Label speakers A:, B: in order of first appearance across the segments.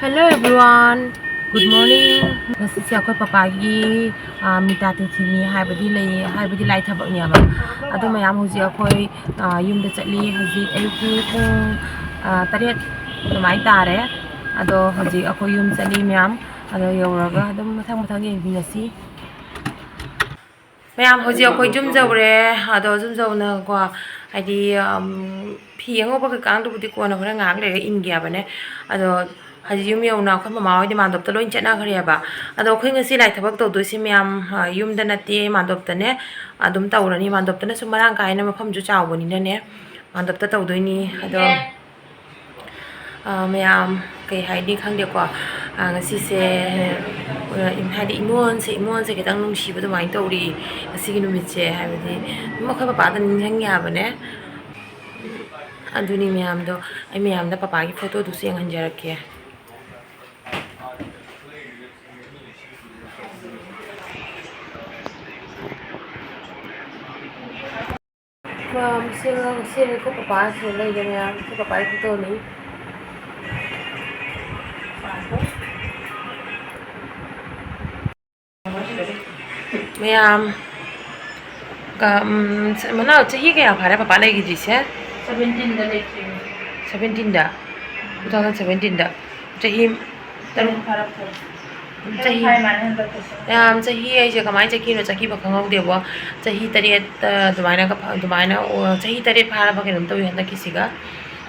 A: Hello everyone. Good morning. Ngasi akoy papagi mita tingthini haibadi lai thabak ni ama. Ado mayam hoji akoy yumda chatli hoji ayuki pung taret dumai tare. Ado hoji akoy yum chatli mayam ado yoraga adum mathang yengbinasi. Mayam hoji akoy jum jawre ado jum jawna ko haidi phi angoba ka kang du budi ko na hora ngak le in gya bane. Ado haji yum yona khoi mama hoi mandop ta loin chena khare ba ado khoi ngasi lai thabak to do si myam yum da nati mandop ta ne adum tawrani mandop ta ne sumarang kai na mafam ju chaw boni ne mandop ta taw doi ni ado myam kai haidi khang de ko ngasi se im haidi imon se ke tang nung shi ba mai taw ri ngasi gi numit che haidi mo khoi papa da ning hang ya ba ne aduni myam do ai myam da papa gi photo du seng han jarake Sila ko papa sila yan sa papa ito ni. Mayam mana chahi kaya phara papa lagi ji se
B: 17 da lechi
A: 17 da 2017 da chahi
B: tarung phara ko
A: chahi yam chahi ai je kamai chahi no chahi ba khangau de bo chahi taret dumaina chahi taret phara ba kenum to yanda kisiga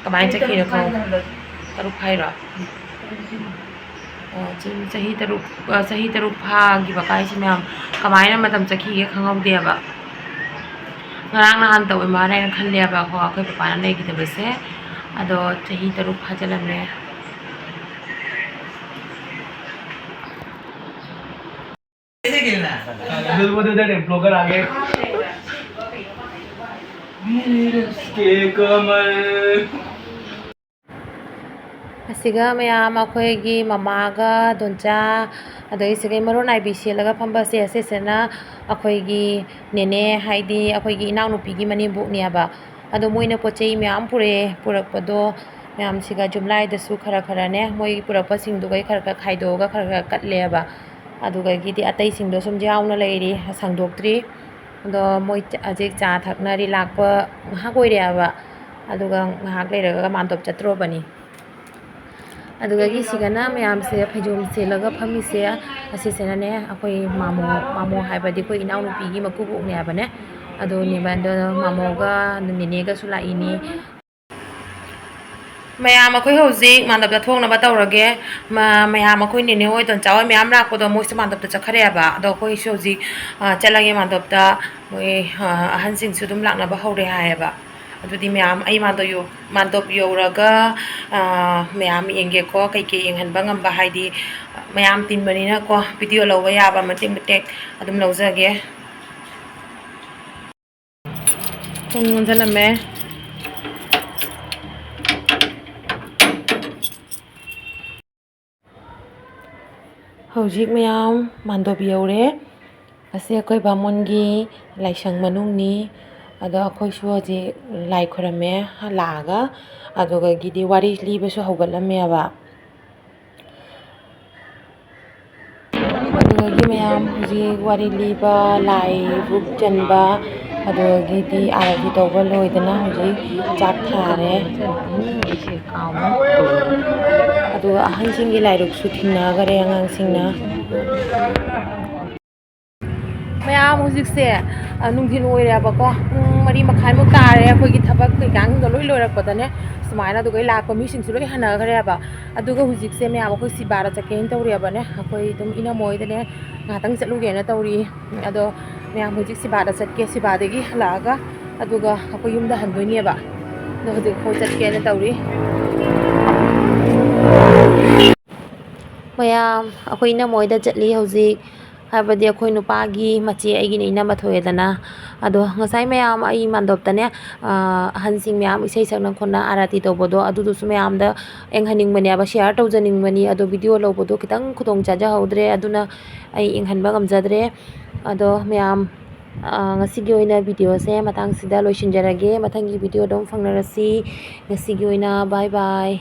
A: kamai chahi no khau taruk phai ro chahi taruk pha gi ba kai si myam kamai na matam chahi ge khangau de ba ngarang nahan to ma na khan le ba ko akhoi papa na nei gi de se ado chahi taruk pha jalam ne
C: blogger आ गए
A: asiga mayam akhoi mamaga doncha adai sigai maron ai bi selaga phamba se sena akhoi gi nene haidi akhoi gi inaw nupi gi mani bu niaba ado moina pochei mayam purakpado mayam siga jumlai da su khara ne moi purakpa sing du gai khara khaido ga khara katleba aduga gidi atai singdo sum jauna leiri sangdoktri do moi ajek cha thaknari lakpa ha koireaba aduga ngahak leiraga mandop chatro bani aduga gi sigana mayam se phajum se laga phami se asi sena ne akoi mamo haibadi koi inaw nupi gi makubu ne abane ado ni bando mamo ga nene ga sula ini mayam akhoi hoji mandap da thong na ba tawrage mayam akhoi nene oi don chaw mayam rak ko do moi se mandap da chakhare ba do khoi hoji chalage mandap da moi ahan sing su dum lak na ba hore ha ba adudi mayam ai mandop yo raga mayam yenge ko kai ke yeng han bangam ba haidi mayam tin bani na ko video lo ba ya ba mating tek adum lo jage thong jalame Hojik mayam mandop yore ase akoi bamongi laisang manungni ado akoi su je lai khorame laga adoga gidi wari libe su hogalame aba adoga gi mayam ji wari liba lai buk janba adoga gidi aragi tawba loidana hoji chak thare ise kauma aduga ahan singi lairuk su thina gare angang singna mayam hojik se nungthin oire ba ko mari makhai mo tare akhoi gi thabak kai gang do loi loirak padane sumaina du gai lakpa mi sing su loi hana gare ba aduga hojik se mayam akhoi sibara chakein tawri ba ne akhoi dum ina moi dane ngatang chatlu ge na tawri ado mayam hojik sibara chatke sibadagi halaga aduga akhoi yumda handoi ne ba do hojik khoi chatke na tawri mayam akhoi ina moi da chatli hojik habadi akhoi nupagi machi aigi ni na mathoedana ado ngasai mayam ai mandop tane hansing mayam isai sakna khona arati tobodo adu du su mayam da enghaning mani aba share tawjaning mani ado video lobodo kitang khutong chaja haudre aduna ai enghanba ngamjadre ado mayam ngasigi oina video se matang sida loisinjarage mathangi video dom fangnarasi ngasigi oina bye bye